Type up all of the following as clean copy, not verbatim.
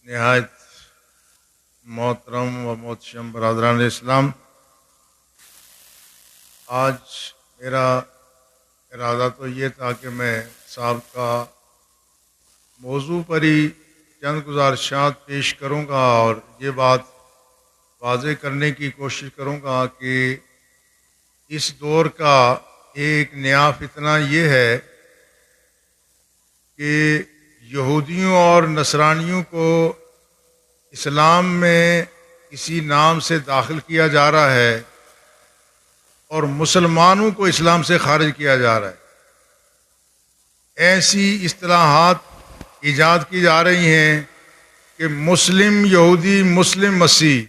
نہایت محترم و محتشم برادران اسلام، آج میرا ارادہ تو یہ تھا کہ میں صاحب کا موضوع پر ہی چند گزارشات پیش کروں گا اور یہ بات واضح کرنے کی کوشش کروں گا کہ اس دور کا ایک نیا فتنہ یہ ہے کہ یہودیوں اور نصرانیوں کو اسلام میں کسی نام سے داخل کیا جا رہا ہے اور مسلمانوں کو اسلام سے خارج کیا جا رہا ہے۔ ایسی اصطلاحات ایجاد کی جا رہی ہیں کہ مسلم یہودی، مسلم مسیح،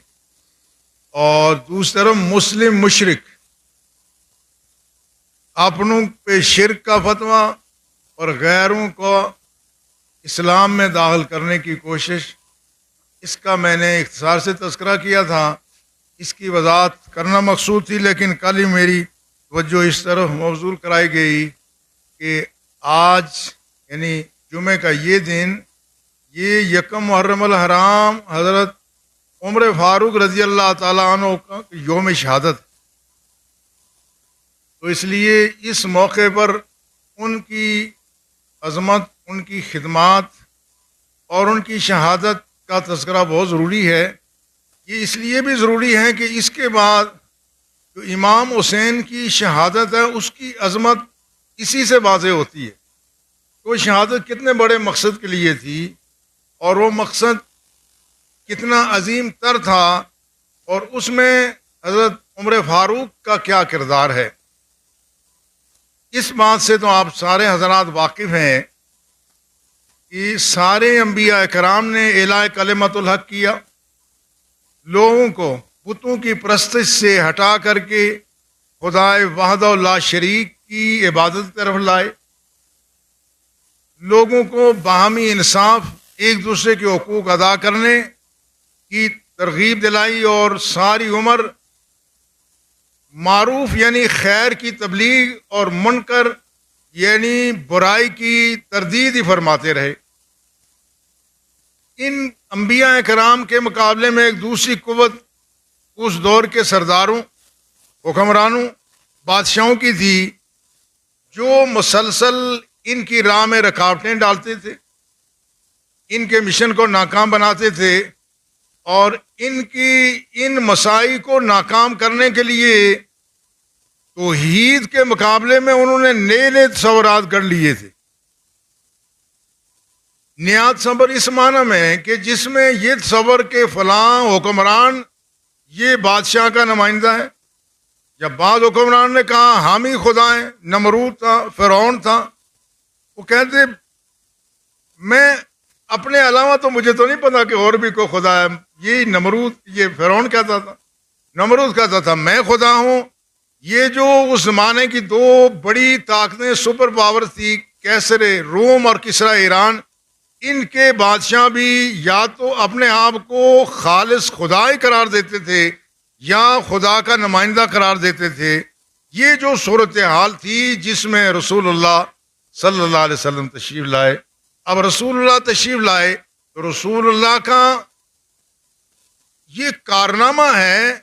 اور دوسری طرف مسلم مشرک، اپنوں پہ شرک کا فتویٰ اور غیروں کو اسلام میں داخل کرنے کی کوشش۔ اس کا میں نے اختصار سے تذکرہ کیا تھا، اس کی وضاحت کرنا مقصود تھی، لیکن کل ہی میری توجہ اس طرف مبذول کرائی گئی کہ آج یعنی جمعہ کا یہ دن، یہ یکم محرم الحرام حضرت عمر فاروق رضی اللہ تعالیٰ عنہ کا یوم شہادت، تو اس لیے اس موقع پر ان کی عظمت، ان کی خدمات اور ان کی شہادت کا تذکرہ بہت ضروری ہے۔ یہ اس لیے بھی ضروری ہے کہ اس کے بعد جو امام حسین کی شہادت ہے اس کی عظمت اسی سے واضح ہوتی ہے۔ وہ شہادت کتنے بڑے مقصد کے لیے تھی اور وہ مقصد کتنا عظیم تر تھا، اور اس میں حضرت عمر فاروق کا کیا کردار ہے۔ اس بات سے تو آپ سارے حضرات واقف ہیں کہ سارے انبیاء کرام نے اعلاء کلمت الحق کیا، لوگوں کو بتوں کی پرستش سے ہٹا کر کے خدائے وحدہ لا شریک کی عبادت کی طرف لائے، لوگوں کو باہمی انصاف، ایک دوسرے کے حقوق ادا کرنے کی ترغیب دلائی، اور ساری عمر معروف یعنی خیر کی تبلیغ اور منکر یعنی برائی کی تردید ہی فرماتے رہے۔ ان انبیاء کرام کے مقابلے میں ایک دوسری قوت اس دور کے سرداروں، حکمرانوں، بادشاہوں کی تھی، جو مسلسل ان کی راہ میں رکاوٹیں ڈالتے تھے، ان کے مشن کو ناکام بناتے تھے، اور ان مسائی کو ناکام کرنے کے لیے توحید کے مقابلے میں انہوں نے نئے نئے تصورات گڑھ لیے تھے۔ نیا تصور اس معنی میں کہ جس میں یہ تصور کہ فلاں حکمران یہ بادشاہ کا نمائندہ ہے، یا بعض حکمران نے کہا حامی خدا ہیں، نمرود تھا، فرعون تھا، وہ کہتے میں اپنے علاوہ تو مجھے تو نہیں پتا کہ اور بھی کوئی خدا ہے۔ یہ نمرود، یہ فرعون کہتا تھا، نمرود کہتا تھا میں خدا ہوں۔ یہ جو اس زمانے کی دو بڑی طاقتیں سپر پاور تھی، کیسر روم اور کسرا ایران، ان کے بادشاہ بھی یا تو اپنے آپ کو خالص خدا ہی قرار دیتے تھے یا خدا کا نمائندہ قرار دیتے تھے۔ یہ جو صورتحال تھی جس میں رسول اللہ صلی اللہ علیہ وسلم تشریف لائے۔ اب رسول اللہ تشریف لائے تو رسول اللہ کا یہ کارنامہ ہے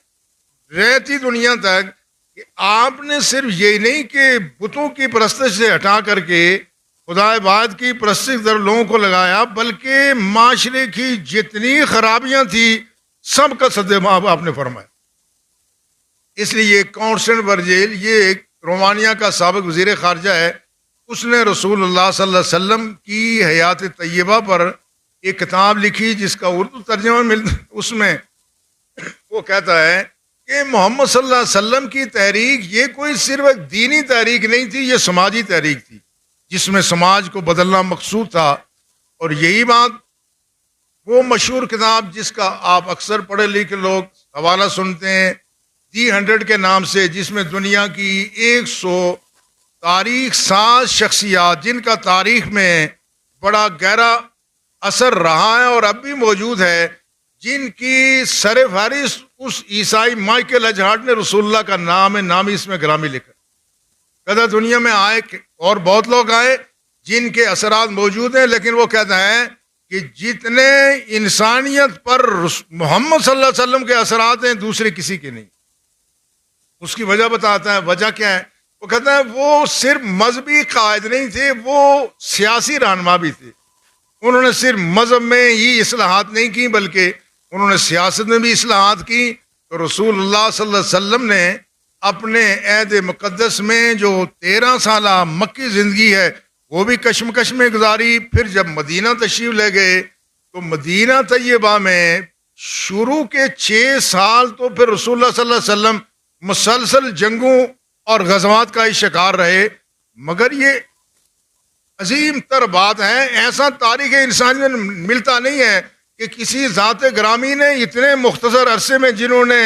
رہتی دنیا تک کہ آپ نے صرف یہ نہیں کہ بتوں کی پرستش سے ہٹا کر کے خدا واحد کی پرستش کی طرف لوگوں کو لگایا، بلکہ معاشرے کی جتنی خرابیاں تھیں سب کا سد معاف آپ نے فرمایا۔ اس لیے کانسٹنٹ ورجیل، یہ ایک رومانیہ کا سابق وزیر خارجہ ہے، اس نے رسول اللہ صلی اللہ علیہ وسلم کی حیات طیبہ پر ایک کتاب لکھی جس کا اردو ترجمہ اس میں وہ کہتا ہے کہ محمد صلی اللہ علیہ وسلم کی تحریک یہ کوئی صرف ایک دینی تحریک نہیں تھی، یہ سماجی تحریک تھی جس میں سماج کو بدلنا مقصود تھا۔ اور یہی بات وہ مشہور کتاب جس کا آپ اکثر پڑھے لکھے لوگ حوالہ سنتے ہیں، دی 100 کے نام سے، جس میں دنیا کی 100 تاریخ ساز شخصیات جن کا تاریخ میں بڑا گہرا اثر رہا ہے اور اب بھی موجود ہے، جن کی سر فہرست اس عیسائی مائیکل ایچ ہارٹ نے رسول اللہ کا نام ہے، نامی اس میں گرامی لکھا۔ کہتا دنیا میں آئے اور بہت لوگ آئے جن کے اثرات موجود ہیں، لیکن وہ کہتا ہے کہ جتنے انسانیت پر محمد صلی اللہ علیہ وسلم کے اثرات ہیں دوسرے کسی کے نہیں. اس کی وجہ بتاتا ہے. وجہ کیا ہے؟ وہ کہتا ہے وہ صرف مذہبی قائد نہیں تھے، وہ سیاسی رہنما بھی تھے. انہوں نے صرف مذہب میں ہی اصلاحات نہیں کی بلکہ انہوں نے سیاست میں بھی اصلاحات کی. تو رسول اللہ صلی اللہ علیہ وسلم نے اپنے عہد مقدس میں جو 13 سالہ مکی زندگی ہے وہ بھی کشمکش میں گزاری. پھر جب مدینہ تشریف لے گئے تو مدینہ طیبہ میں شروع کے 6 سال تو پھر رسول اللہ صلی اللہ علیہ وسلم مسلسل جنگوں اور غزوات کا ہی شکار رہے. مگر یہ عظیم تر بات ہے، ایسا تاریخ انسانیت میں ملتا نہیں ہے کہ کسی ذات گرامی نے اتنے مختصر عرصے میں جنہوں نے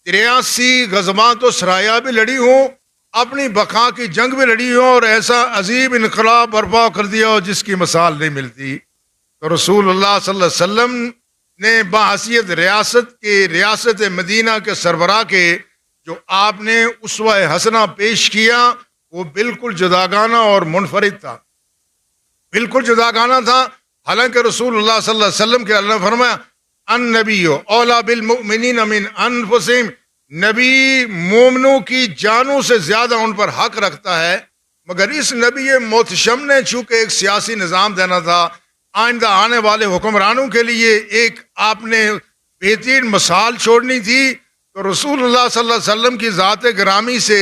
83 غزوات و سرایا بھی لڑی ہوں، اپنی بقا کی جنگ بھی لڑی ہوں اور ایسا عظیم انقلاب برپا کر دیا ہو جس کی مثال نہیں ملتی. تو رسول اللہ صلی اللہ علیہ وسلم نے بحیثیت ریاست مدینہ کے سربراہ کے جو آپ نے اسوہ حسنہ پیش کیا وہ بالکل جداگانہ اور منفرد تھا، بالکل جداگانہ تھا. حالانکہ رسول اللہ صلی اللہ علیہ وسلم کے اللہ نے فرمایا النبی اولیٰ بالمؤمنین من انفسہم، نبی مومنوں کی جانوں سے زیادہ ان پر حق رکھتا ہے. مگر اس نبی محتشم نے چونکہ ایک سیاسی نظام دینا تھا، آئندہ آنے والے حکمرانوں کے لیے ایک آپ نے بہترین مثال چھوڑنی تھی. تو رسول اللہ صلی اللہ علیہ وسلم کی ذات گرامی سے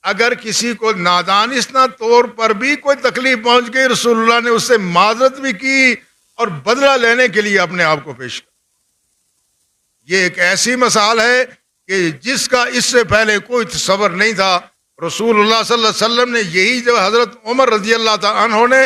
اگر کسی کو نادانستہ طور پر بھی کوئی تکلیف پہنچ گئی، رسول اللہ نے اس سے معذرت بھی کی اور بدلہ لینے کے لیے اپنے آپ کو پیش کیا. یہ ایک ایسی مثال ہے کہ جس کا اس سے پہلے کوئی تصور نہیں تھا. رسول اللہ صلی اللہ علیہ وسلم نے یہی جب حضرت عمر رضی اللہ تعالیٰ عنہ نے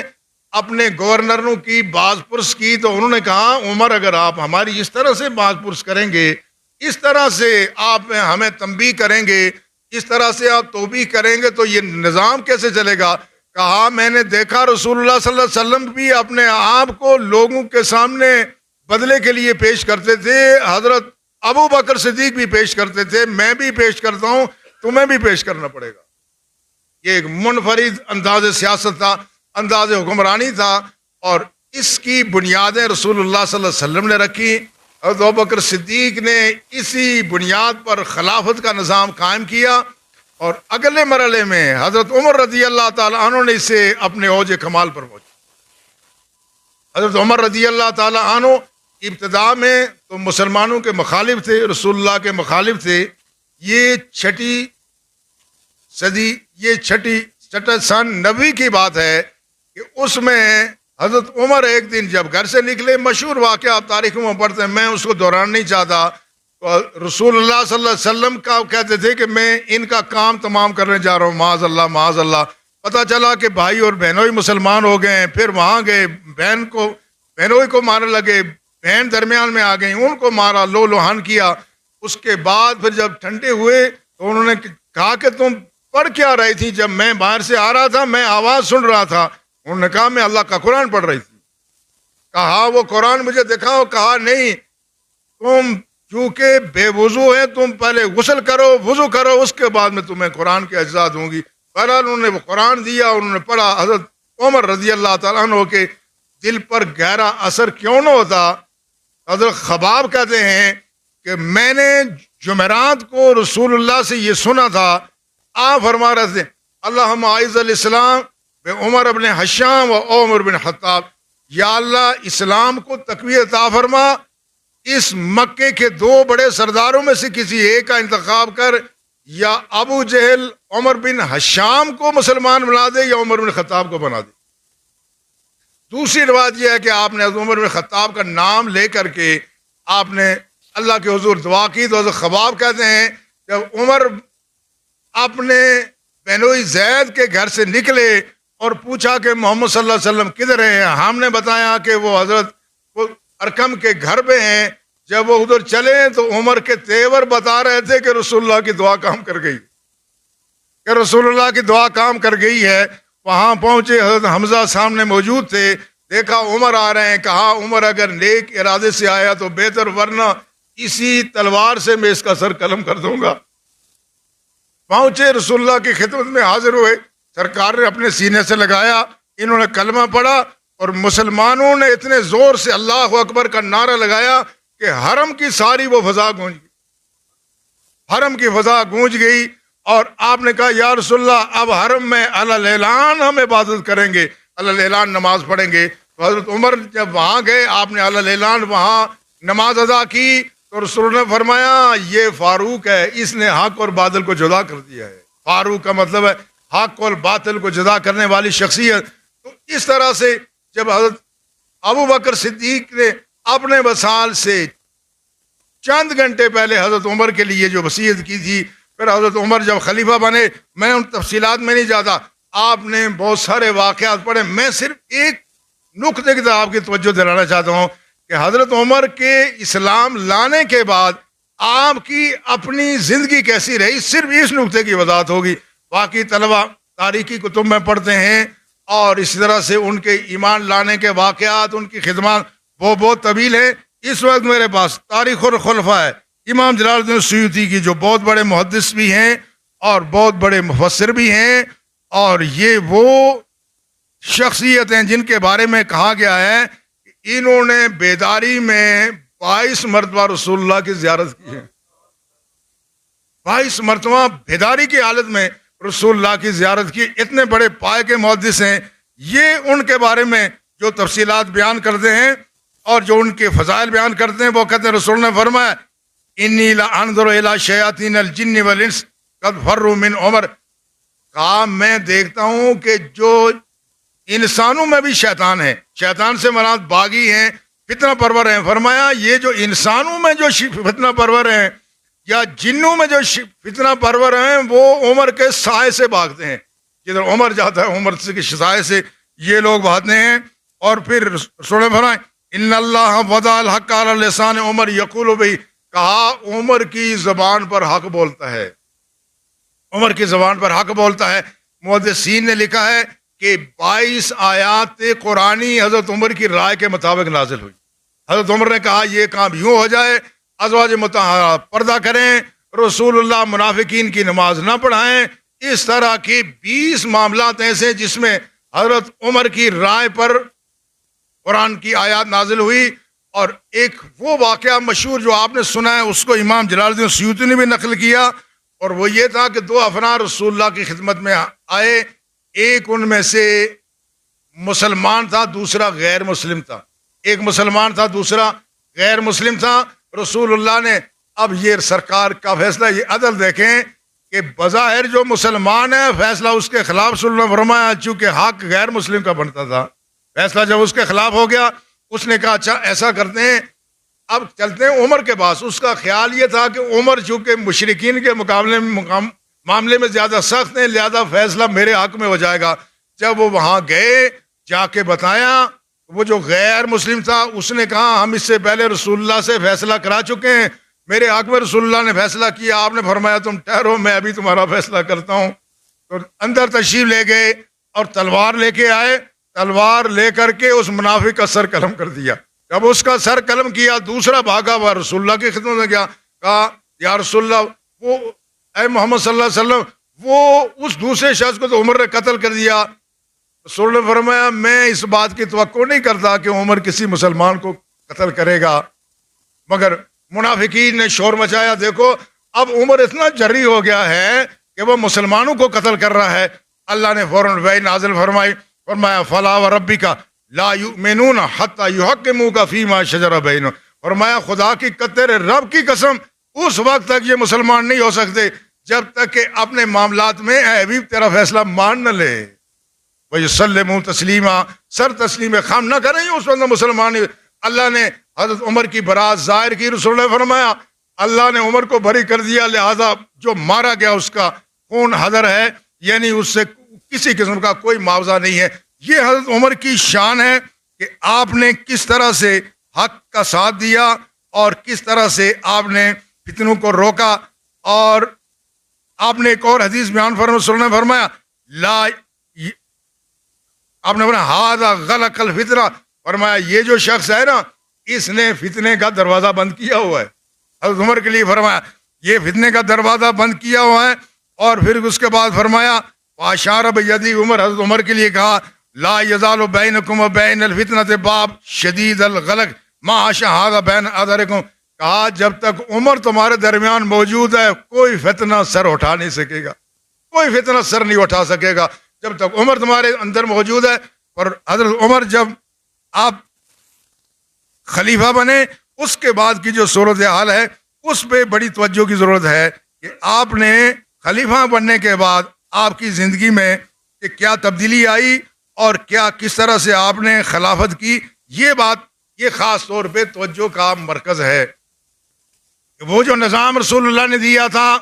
اپنے گورنروں کی باز پرس کی تو انہوں نے کہا عمر اگر آپ ہماری اس طرح سے باز پرس کریں گے، اس طرح سے آپ ہمیں تنبیہ کریں گے، اس طرح سے آپ توبیخ کریں گے تو یہ نظام کیسے چلے گا؟ کہا میں نے دیکھا رسول اللہ صلی اللہ علیہ وسلم بھی اپنے آپ کو لوگوں کے سامنے بدلے کے لیے پیش کرتے تھے، حضرت ابو بکر صدیق بھی پیش کرتے تھے، میں بھی پیش کرتا ہوں، تمہیں بھی پیش کرنا پڑے گا. یہ ایک منفرد انداز سیاست تھا، انداز حکمرانی تھا، اور اس کی بنیادیں رسول اللہ صلی اللہ علیہ وسلم نے رکھی. حضرت ابو بکر صدیق نے اسی بنیاد پر خلافت کا نظام قائم کیا، اور اگلے مرحلے میں حضرت عمر رضی اللہ تعالیٰ عنہ نے اسے اپنے اوج کمال پر پہنچا. حضرت عمر رضی اللہ تعالیٰ عنہ ابتدا میں تو مسلمانوں کے مخالف تھے، رسول اللہ کے مخالف تھے. یہ چھٹی سن نبوی کی بات ہے کہ اس میں حضرت عمر ایک دن جب گھر سے نکلے، مشہور واقعہ آپ تاریخوں میں پڑھتے ہیں، میں اس کو دہرانا نہیں چاہتا. رسول اللہ صلی اللہ علیہ وسلم کا کہتے تھے کہ میں ان کا کام تمام کرنے جا رہا ہوں، معاذ اللہ معاذ اللہ. پتہ چلا کہ بھائی اور بہنوئی مسلمان ہو گئے، پھر وہاں گئے، بہنوئی کو مارنے لگے، بہن درمیان میں آ گئی، ان کو مارا، لو لوہان کیا. اس کے بعد پھر جب ٹھنڈے ہوئے تو انہوں نے کہا کہ تم پڑھ کیا رہی تھی؟ جب میں باہر سے آ رہا تھا میں آواز سن رہا تھا. انہوں نے کہا میں اللہ کا قرآن پڑھ رہی تھی. کہا وہ قرآن مجھے دکھاؤ. کہا نہیں، تم چونکہ بے وضو ہے، تم پہلے غسل کرو، وضو کرو، اس کے بعد میں تمہیں قرآن کے اجزاء دوں گی. بہرحال انہوں نے وہ قرآن دیا، انہوں نے پڑھا. حضرت عمر رضی اللہ تعالیٰ عنہ کے دل پر گہرا اثر کیوں نہ ہوتا. حضرت خباب کہتے ہیں کہ میں نے جمعرات کو رسول اللہ سے یہ سنا تھا، آپ فرما رہے تھے اللہم اعز الاسلام بے عمر ابن حشام و عمر بن خطاب، یا اللہ اسلام کو تقویت عطا فرما، اس مکے کے 2 بڑے سرداروں میں سے کسی ایک کا انتخاب کر، یا ابو جہل عمر بن حشام کو مسلمان بنا دے یا عمر بن خطاب کو بنا دے. دوسری روایت یہ ہے کہ آپ نے عمر بن خطاب کا نام لے کر کے آپ نے اللہ کے حضور دعا کی. تو حضرت خباب کہتے ہیں جب عمر اپنے بہنوئی زید کے گھر سے نکلے اور پوچھا کہ محمد صلی اللہ علیہ وسلم کدھر ہیں، ہم نے بتایا کہ وہ حضرت ارکم کے گھر پہ ہیں. جب وہ ادھر چلے تو عمر کے تیور بتا رہے تھے کہ رسول اللہ کی دعا کام کر گئی، کہ رسول اللہ کی دعا کام کر گئی ہے. وہاں پہنچے، حضرت حمزہ سامنے موجود تھے، دیکھا عمر آ رہے ہیں. کہا عمر اگر نیک ارادے سے آیا تو بہتر، ورنہ اسی تلوار سے میں اس کا سر قلم کر دوں گا. پہنچے، رسول اللہ کی خدمت میں حاضر ہوئے، سرکار نے اپنے سینے سے لگایا، انہوں نے کلمہ پڑھا اور مسلمانوں نے اتنے زور سے اللہ اکبر کا نعرہ لگایا کہ حرم کی ساری وہ فضا گونج گئی، حرم کی فضا گونج گئی، اور آپ نے کہا یا رسول اللہ اب حرم میں علی الاعلان ہم عبادت کریں گے، علی الاعلان نماز پڑھیں گے۔ تو حضرت عمر جب وہاں گئے، آپ نے علی الاعلان وہاں نماز ادا کی، تو رسول نے فرمایا یہ فاروق ہے، اس نے حق اور باطل کو جدا کر دیا ہے۔ فاروق کا مطلب ہے حق اور باطل کو جدا کرنے والی شخصیت۔ تو اس طرح سے جب حضرت ابو بکر صدیق نے اپنے وصال سے چند گھنٹے پہلے حضرت عمر کے لیے جو وصیت کی تھی، پھر حضرت عمر جب خلیفہ بنے، میں ان تفصیلات میں نہیں جاتا، آپ نے بہت سارے واقعات پڑھے، میں صرف ایک نقطے کی طرف آپ کی توجہ دلانا چاہتا ہوں کہ حضرت عمر کے اسلام لانے کے بعد آپ کی اپنی زندگی کیسی رہی، صرف اس نقطے کی وضاحت ہوگی۔ باقی طلبہ تاریخی کتب میں پڑھتے ہیں، اور اسی طرح سے ان کے ایمان لانے کے واقعات، ان کی خدمات وہ بہت طویل ہیں۔ اس وقت میرے پاس تاریخ الخلفاء ہے امام جلال الدین سیوطی کی، جو بہت بڑے محدث بھی ہیں اور بہت بڑے مفسر بھی ہیں، اور یہ وہ شخصیت ہیں جن کے بارے میں کہا گیا ہے کہ انہوں نے بیداری میں 22 مرتبہ رسول اللہ کی زیارت کی ہے، 22 مرتبہ بیداری کی حالت میں رسول اللہ کی زیارت کی۔ اتنے بڑے پائے کے محدث ہیں یہ، ان کے بارے میں جو تفصیلات بیان کرتے ہیں اور جو ان کے فضائل بیان کرتے ہیں، وہ کہتے ہیں رسول نے فرمایا انی لانظر الی شیاطین الجن والانس قد فروا من عمر، کہا میں دیکھتا ہوں کہ جو انسانوں میں بھی شیطان ہیں، شیطان سے مراد باغی ہیں، فتنہ پرور ہیں، فرمایا یہ جو انسانوں میں جو فتنہ پرور ہیں یا جنوں میں جو فتنہ پرور ہیں وہ عمر کے سائے سے بھاگتے ہیں، جدھر عمر جاتا ہے عمر کے سائے سے یہ لوگ بھاگتے ہیں۔ اور پھر رسول نے فرمایا ان اللہ وضع الحق علی لسان عمر یقول بہ، کہا عمر کی زبان پر حق بولتا ہے، عمر کی زبان پر حق بولتا ہے۔ محدثین نے لکھا ہے کہ 22 آیات قرآنی حضرت عمر کی رائے کے مطابق نازل ہوئی۔ حضرت عمر نے کہا یہ کام یوں ہو جائے، ازواج مطہرات پردہ کریں، رسول اللہ منافقین کی نماز نہ پڑھائیں۔ اس طرح کے 20 معاملات ایسے جس میں حضرت عمر کی رائے پر قرآن کی آیات نازل ہوئی۔ اور ایک وہ واقعہ مشہور جو آپ نے سنا ہے اس کو امام جلال الدین سیوطی نے بھی نقل کیا، اور وہ یہ تھا کہ 2 افراد رسول اللہ کی خدمت میں آئے، ایک ان میں سے مسلمان تھا، دوسرا غیر مسلم تھا، ایک مسلمان تھا دوسرا غیر مسلم تھا۔ رسول اللہ نے اب یہ سرکار کا فیصلہ، یہ عدل دیکھیں کہ بظاہر جو مسلمان ہے فیصلہ اس کے خلاف رسول اللہ نے فرمایا، چونکہ حق غیر مسلم کا بنتا تھا، فیصلہ جب اس کے خلاف ہو گیا اس نے کہا اچھا ایسا کرتے ہیں، اب چلتے ہیں عمر کے پاس۔ اس کا خیال یہ تھا کہ عمر چونکہ مشرکین کے مقابلے میں معاملے میں زیادہ سخت ہیں، لہذا فیصلہ میرے حق میں ہو جائے گا۔ جب وہ وہاں گئے جا کے بتایا، وہ جو غیر مسلم تھا اس نے کہا ہم اس سے پہلے رسول اللہ سے فیصلہ کرا چکے ہیں، میرے حق میں رسول اللہ نے فیصلہ کیا، آپ نے فرمایا تم ٹھہرو میں ابھی تمہارا فیصلہ کرتا ہوں۔ تو اندر تشریف لے گئے اور تلوار لے کے آئے، تلوار لے کر کے اس منافق کا سر قلم کر دیا۔ جب اس کا سر قلم کیا دوسرا بھاگا ہوا رسول اللہ کی خدمت میں گیا، کہا یا رسول اللہ، وہ اے محمد صلی اللہ علیہ وسلم، وہ اس دوسرے شخص کو تو عمر نے قتل کر دیا۔ رسول نے فرمایا میں اس بات کی توقع نہیں کرتا کہ عمر کسی مسلمان کو قتل کرے گا، مگر منافقین نے شور مچایا، دیکھو اب عمر اتنا جری ہو گیا ہے کہ وہ مسلمانوں کو قتل کر رہا ہے۔ اللہ نے فوراً وحی نازل فرمائی، فرمایا فلا وربک لا یؤمنون حتی یحکموک فیما شجر بینہم، فرمایا خدا کی تیرے رب کی قسم اس وقت تک یہ مسلمان نہیں ہو سکتے جب تک کہ اپنے معاملات میں اے حبیب تیرا فیصلہ مان نہ لے، وَيُسَلِّمُوا تسلیما، سر تسلیم خام نہ کریں اس وقت مسلمان۔ اللہ نے حضرت عمر کی برات ظاہر کی، رسول نے فرمایا اللہ نے عمر کو بری کر دیا، لہذا جو مارا گیا اس کا خون حضر ہے، یعنی اس سے کسی قسم کا کوئی معاوضہ نہیں ہے۔ یہ حضرت عمر کی شان ہے کہ آپ نے کس طرح سے حق کا ساتھ دیا اور کس طرح سے آپ نے فتنوں کو روکا۔ اور آپ نے ایک اور حدیث بیان فرمایا، رسول نے فرمایا لا، آپ نے فرمایا ہذا غلق الفتنہ، فرمایا یہ جو شخص ہے نا اس نے فتنے کا دروازہ بند کیا ہوا ہے۔ حضرت عمر کے لیے فرمایا یہ فتنے کا دروازہ بند کیا ہوا ہے۔ اور پھر اس کے بعد فرمایا واشار بیدی، عمر حضرت عمر کے لیے کہا لا یزال بینکم و بین الفتنۃ باب شدید الغلق ما شہادہ بین اظہرکم، کہا جب تک عمر تمہارے درمیان موجود ہے کوئی فتنہ سر اٹھا نہیں سکے گا، کوئی فتنہ سر نہیں اٹھا سکے گا جب تک عمر تمہارے اندر موجود ہے۔ اور حضرت عمر جب آپ خلیفہ بنے اس کے بعد کی جو صورتحال ہے اس پہ بڑی توجہ کی ضرورت ہے کہ آپ نے خلیفہ بننے کے بعد آپ کی زندگی میں کہ کیا تبدیلی آئی اور کیا کس طرح سے آپ نے خلافت کی، یہ بات یہ خاص طور پہ توجہ کا مرکز ہے۔ وہ جو نظام رسول اللہ نے دیا تھا،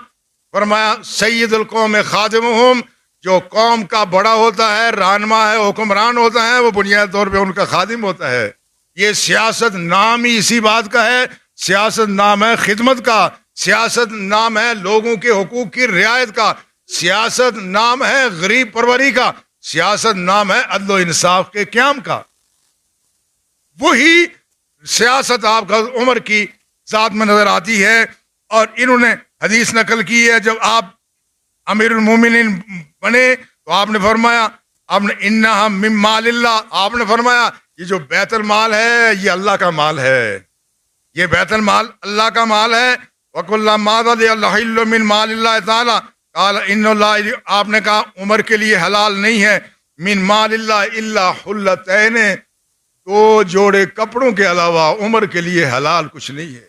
فرمایا سید القوم خادمہم، جو قوم کا بڑا ہوتا ہے، رہنما ہے، حکمران ہوتا ہے، وہ بنیادی طور پہ ان کا خادم ہوتا ہے۔ یہ سیاست نام ہی اسی بات کا ہے، سیاست نام ہے خدمت کا، سیاست نام ہے لوگوں کے حقوق کی رعایت کا، سیاست نام ہے غریب پروری کا، سیاست نام ہے عدل و انصاف کے قیام کا۔ وہی سیاست آپ کا عمر کی ذات میں نظر آتی ہے، اور انہوں نے حدیث نقل کی ہے جب آپ امیر المومنین بنے تو آپ نے فرمایا، آپ نے انہا من مال اللہ، آپ نے فرمایا یہ جو بیت المال ہے یہ اللہ کا مال ہے، یہ بیت المال اللہ کا مال ہے۔ وَقُلَّ مَاذَا لِيَحِلُّ مِن مَالِ اللَّهِ تَعَالَى قَالَ إِنَّ اللَّهَ، آپ نے کہا عمر کے لیے حلال نہیں ہے من مال اللہ الا حلتین، دو جوڑے کپڑوں کے علاوہ عمر کے لیے حلال کچھ نہیں ہے۔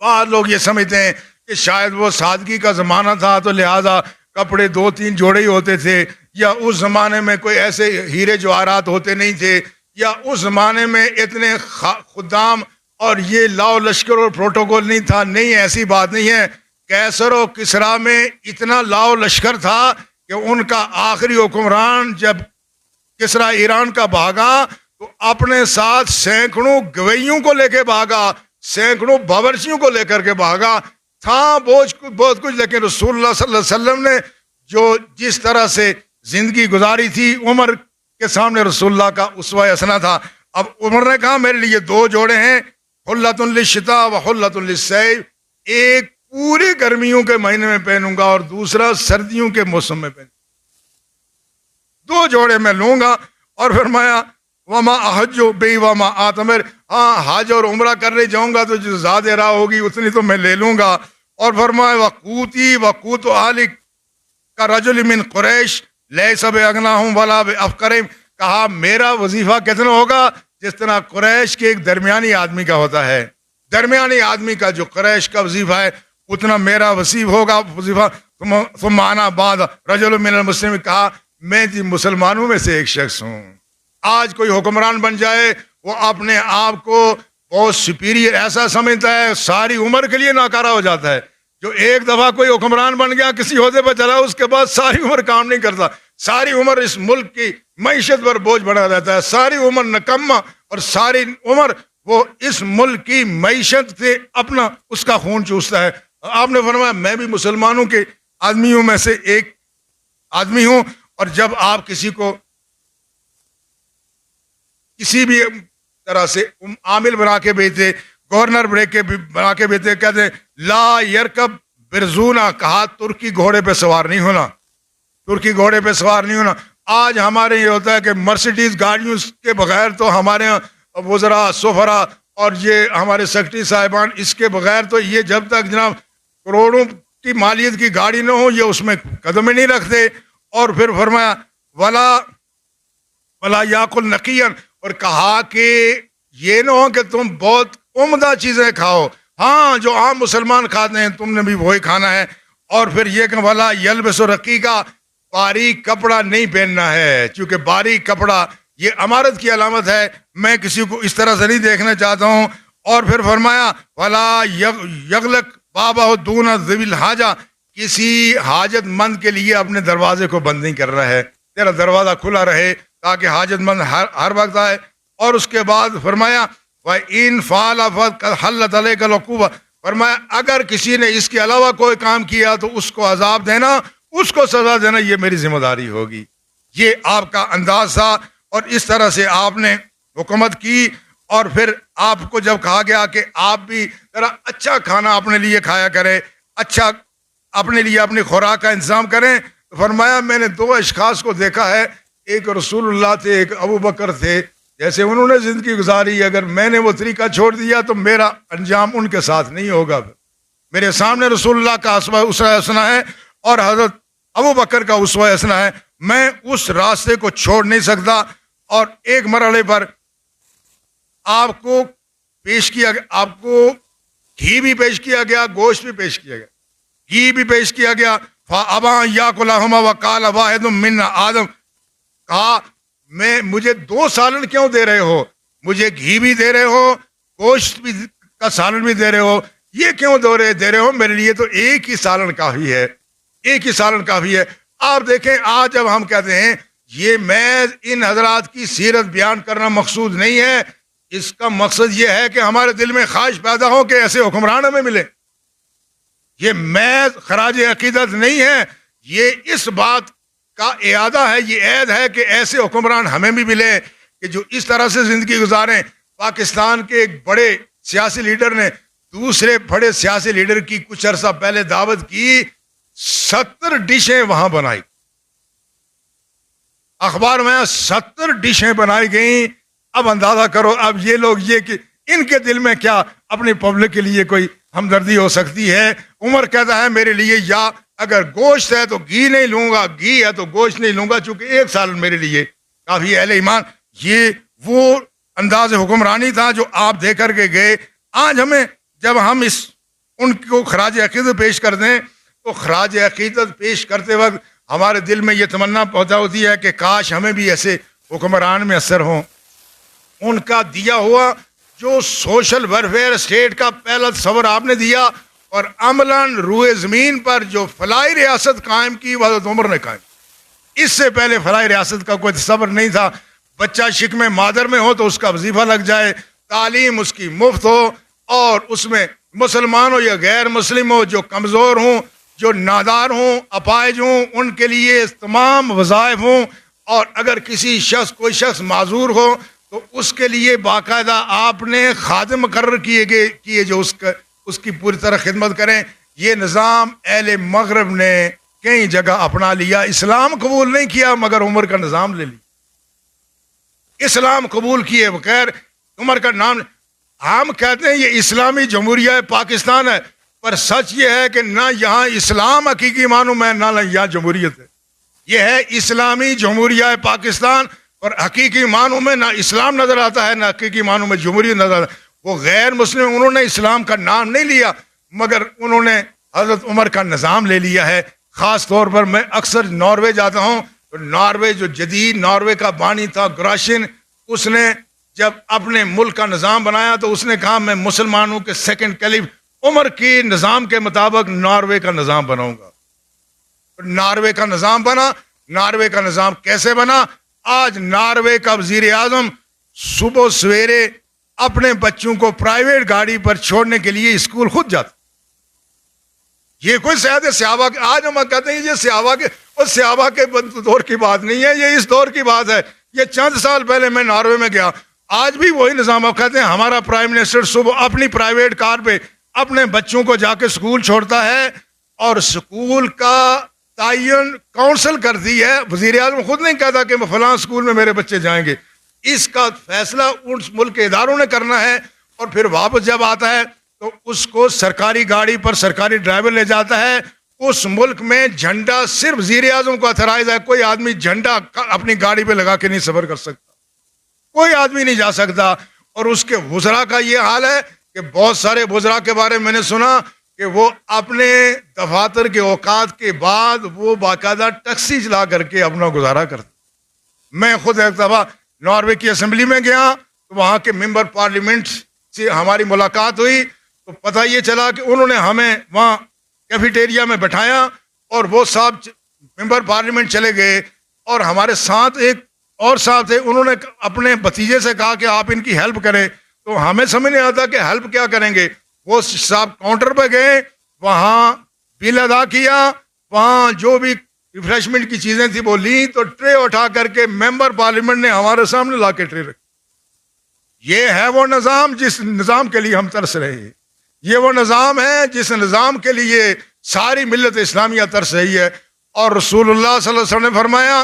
بعض لوگ یہ سمجھتے ہیں کہ شاید وہ سادگی کا زمانہ تھا تو لہذا کپڑے 2-3 جوڑے ہی ہوتے تھے، یا اس زمانے میں کوئی ایسے ہیرے جواہرات ہوتے نہیں تھے، یا اس زمانے میں اتنے خدام اور یہ لاؤ لشکر اور پروٹوکول نہیں تھا۔ نہیں، ایسی بات نہیں ہے۔ کیسر و کسریٰ میں اتنا لاؤ لشکر تھا کہ ان کا آخری حکمران جب کسریٰ ایران کا بھاگا تو اپنے ساتھ سینکڑوں گویوں کو لے کے بھاگا، سینکڑوں باورچیوں کو لے کر کے بھاگا، تھا بہت کچھ، لیکن رسول اللہ صلی اللہ علیہ وسلم نے جو جس طرح سے زندگی گزاری تھی، عمر کے سامنے رسول اللہ کا اسوہ حسنہ تھا۔ اب عمر نے کہا میرے لیے 2 جوڑے ہیں، حلۃ للشتاء و حلۃ للصیف، ایک پورے گرمیوں کے مہینے میں پہنوں گا اور دوسرا سردیوں کے موسم میں پہنوں گا، 2 جوڑے میں لوں گا۔ اور فرمایا وما احج بی وما آتمر، ہاں حج اور عمرہ کرنے جاؤں گا تو جو زیادہ راہ ہوگی اتنی تو میں لے لوں گا۔ اور فرمایا وقوتی وقوت اہلک کا رجل من قریش لیس باغناہم ولا بافقرہم، کہا میرا وظیفہ کتنا ہوگا جس طرح قریش کے ایک درمیانی آدمی کا ہوتا ہے، درمیانی آدمی کا جو قریش کا وظیفہ ہے اتنا میرا وظیفہ۔ ثم انا بعد رجل من المسلمین، کہا میں مسلمانوں میں سے ایک شخص ہوں۔ آج کوئی حکمران بن جائے وہ اپنے آپ کو بہت سپیریئر ایسا سمجھتا ہے، ساری عمر کے لیے ناکارہ ہو جاتا ہے۔ جو ایک دفعہ کوئی حکمران بن گیا کسی عہدے پر چلا اس کے بعد ساری عمر کام نہیں کرتا، ساری عمر اس ملک کی معیشت پر بوجھ بنا دیتا ہے، ساری عمر نکما، اور ساری عمر وہ اس ملک کی معیشت سے اپنا اس کا خون چوستا ہے۔ آپ نے فرمایا میں بھی مسلمانوں کے آدمیوں میں سے ایک آدمی ہوں، اور جب آپ کسی کو کسی بھی طرح سے عامل بنا کے بھیجتے، گورنر بنا کے بھیجتے، کہتے لا یرکب برزونا، کہا ترکی گھوڑے پہ سوار نہیں ہونا، ترکی گھوڑے پہ سوار نہیں ہونا۔ آج ہمارے یہ ہوتا ہے کہ مرسیڈیز گاڑیوں کے بغیر تو ہمارے وزراء سفراء اور یہ ہمارے سیکرٹری صاحبان اس کے بغیر تو یہ جب تک جناب کروڑوں کی مالیت کی گاڑی نہ ہو یہ اس میں قدم ہی نہیں رکھتے۔ اور پھر فرمایا ولا یاکل نقیاً، اور کہا کہ یہ نہ ہو کہ تم بہت عمدہ چیزیں کھاؤ، ہاں جو عام مسلمان کھاتے ہیں تم نے بھی وہی کھانا ہے۔ اور پھر یہ کہ ولا یلبس رقیقا، باریک کپڑا نہیں پہننا ہے، چونکہ باریک کپڑا یہ امارت کی علامت ہے، میں کسی کو اس طرح سے نہیں دیکھنا چاہتا ہوں۔ اور پھر فرمایا ولا یغلق بابہ دون ذوی الحاجہ، کسی حاجت مند کے لیے اپنے دروازے کو بند نہیں کر رہا ہے، تیرا دروازہ کھلا رہے تاکہ حاجت مند ہر وقت آئے۔ اور اس کے بعد فرمایا وَإِن فَعَلَ فَقَدْ حَلَّتْ عَلَيْكَ الْعُقُوبَةُ، فرمایا اگر کسی نے اس کے علاوہ کوئی کام کیا تو اس کو عذاب دینا، اس کو سزا دینا، یہ میری ذمہ داری ہوگی۔ یہ آپ کا انداز تھا، اور اس طرح سے آپ نے حکومت کی۔ اور پھر آپ کو جب کہا گیا کہ آپ بھی ذرا اچھا کھانا اپنے لیے کھایا کریں، اچھا اپنے لیے اپنی خوراک کا انتظام کریں، تو فرمایا میں نے 2 اشخاص کو دیکھا ہے، ایک رسول اللہ تھے، ایک ابو بکر تھے، جیسے انہوں نے زندگی گزاری، اگر میں نے وہ طریقہ چھوڑ دیا تو میرا انجام ان کے ساتھ نہیں ہوگا. میرے سامنے رسول اللہ کا اسوہ حسنہ ہے اور حضرت ابو بکر کا اسوہ حسنہ ہے، میں اس راستے کو چھوڑ نہیں سکتا. اور ایک مرحلے پر آپ کو پیش کیا، آپ کو گھی بھی پیش کیا گیا، گوشت بھی پیش کیا گیا، گھی بھی پیش کیا گیا. فَأَبَا يَأْكُلَهُمَا وَقَالَ وَاحِدٌ مِّنَّا آدم، کہا مجھے 2 سالن کیوں دے رہے ہو، مجھے گھی بھی دے رہے ہو، گوشت بھی کا سالن بھی دے رہے ہو، یہ کیوں دے رہے ہو؟ میرے لیے تو ایک ہی سالن کافی ہے، ایک ہی سالن کافی ہے. آپ دیکھیں آج جب ہم کہتے ہیں یہ محض ان حضرات کی سیرت بیان کرنا مقصود نہیں ہے، اس کا مقصد یہ ہے کہ ہمارے دل میں خواہش پیدا ہو کہ ایسے حکمران ہمیں ملے. یہ محض خراج عقیدت نہیں ہے، یہ اس بات کا اعادہ ہے، یہ عید ہے کہ ایسے حکمران ہمیں بھی ملے کہ جو اس طرح سے زندگی گزاریں. پاکستان کے ایک بڑے سیاسی لیڈر نے دوسرے بڑے سیاسی لیڈر کی کچھ عرصہ پہلے دعوت کی، 70 ڈشیں وہاں بنائی، اخبار میں 70 ڈشیں بنائی گئیں. اب اندازہ کرو اب یہ لوگ یہ کہ ان کے دل میں کیا اپنی پبلک کے لیے کوئی ہمدردی ہو سکتی ہے. عمر کہتا ہے میرے لیے یا اگر گوشت ہے تو گھی نہیں لوں گا، گھی ہے تو گوشت نہیں لوں گا، چونکہ ایک سال میرے لیے کافی. اہل ایمان، یہ وہ انداز حکمرانی تھا جو آپ دے کر کے گئے. آج ہمیں جب ہم ان کو خراج عقیدت پیش کر دیں تو خراج عقیدت پیش کرتے وقت ہمارے دل میں یہ تمنا پیدا ہوتی ہے کہ کاش ہمیں بھی ایسے حکمران میں اثر ہوں. ان کا دیا ہوا جو سوشل ویلفیئر اسٹیٹ کا پہلا تصور آپ نے دیا، اور عملاً روئے زمین پر جو فلاحی ریاست قائم کی وہ حضرت عمر نے قائم. اس سے پہلے فلاحی ریاست کا کوئی تصور نہیں تھا. بچہ شکم مادر میں ہو تو اس کا وظیفہ لگ جائے، تعلیم اس کی مفت ہو، اور اس میں مسلمان ہو یا غیر مسلم ہو، جو کمزور ہوں، جو نادار ہوں، اپاہج ہوں، ان کے لیے تمام وظائف ہوں. اور اگر کوئی شخص معذور ہو تو اس کے لیے باقاعدہ آپ نے خادم مقرر کیے جو اس کی پوری طرح خدمت کریں. یہ نظام اہل مغرب نے کئی جگہ اپنا لیا، اسلام قبول نہیں کیا مگر عمر کا نظام لے لیا. اسلام قبول کیے بغیر عمر کا نام. ہم کہتے ہیں یہ اسلامی جمہوریہ پاکستان ہے، پر سچ یہ ہے کہ نہ یہاں اسلام حقیقی معنوں میں نہ یہاں جمہوریت ہے. یہ ہے اسلامی جمہوریہ پاکستان، اور حقیقی معنوں میں نہ اسلام نظر آتا ہے، نہ حقیقی معنوں میں جمہوریت نظر آتا ہے. وہ غیر مسلم انہوں نے اسلام کا نام نہیں لیا مگر انہوں نے حضرت عمر کا نظام لے لیا ہے. خاص طور پر میں اکثر ناروے جاتا ہوں تو ناروے جو جدید ناروے کا بانی تھا گراشن، اس نے جب اپنے ملک کا نظام بنایا تو اس نے کہا میں مسلمانوں کے سیکنڈ کیلیف عمر کی نظام کے مطابق ناروے کا نظام بناؤں گا. ناروے کا نظام بنا. ناروے کا نظام کیسے بنا؟ آج ناروے کا وزیر اعظم صبح سویرے اپنے بچوں کو پرائیویٹ گاڑی پر چھوڑنے کے لیے اسکول خود جاتا. یہ کوئی صحابہ کے، آج ہم کہتے ہیں یہ صحابہ کے دور کی بات نہیں ہے، یہ اس دور کی بات ہے. یہ چند سال پہلے میں ناروے میں گیا، آج بھی وہی نظام. آپ کہتے ہیں ہمارا پرائم منسٹر صبح اپنی پرائیویٹ کار پہ اپنے بچوں کو جا کے اسکول چھوڑتا ہے، اور اسکول کا تعین کونسل کرتی ہے. وزیر اعظم خود نہیں کہتا کہ فلاں اسکول میں میرے بچے جائیں گے. اس کا فیصلہ اس ملک کے اداروں نے کرنا ہے، اور پھر واپس جب آتا ہے تو اس کو سرکاری گاڑی پر سرکاری ڈرائیور لے جاتا ہے. اس ملک میں جھنڈا صرف وزیر اعظم کو اتھرائز ہے، کوئی آدمی جھنڈا اپنی گاڑی پہ لگا کے نہیں سفر کر سکتا، کوئی آدمی نہیں جا سکتا. اور اس کے وزراء کا یہ حال ہے کہ بہت سارے وزراء کے بارے میں نے سنا کہ وہ اپنے دفاتر کے اوقات کے بعد وہ باقاعدہ ٹیکسی چلا کر کے اپنا گزارا کرتے. میں خود ایک دفعہ ناروے کی اسمبلی میں گیا تو وہاں کے ممبر پارلیمنٹ سے ہماری ملاقات ہوئی تو پتہ یہ چلا کہ انہوں نے ہمیں وہاں کیفیٹیریا میں بٹھایا، اور وہ صاحب ممبر پارلیمنٹ چلے گئے، اور ہمارے ساتھ ایک اور صاحب تھے، انہوں نے اپنے بھتیجے سے کہا کہ آپ ان کی ہیلپ کریں. تو ہمیں سمجھ نہیں آتا کہ ہیلپ کیا کریں گے. وہ صاحب کاؤنٹر پہ گئے، وہاں بل ادا کیا، وہاں جو بھی ریفریشمنٹ کی چیزیں تھیں وہ لیں، تو ٹرے اٹھا کر کے ممبر پارلیمنٹ نے ہمارے سامنے لا کے ٹرے رکھی. یہ ہے وہ نظام جس نظام کے لیے ہم ترس رہے ہیں. یہ وہ نظام ہے جس نظام کے لیے ساری ملت اسلامیہ ترس رہی ہے. اور رسول اللہ صلی اللہ علیہ وسلم نے فرمایا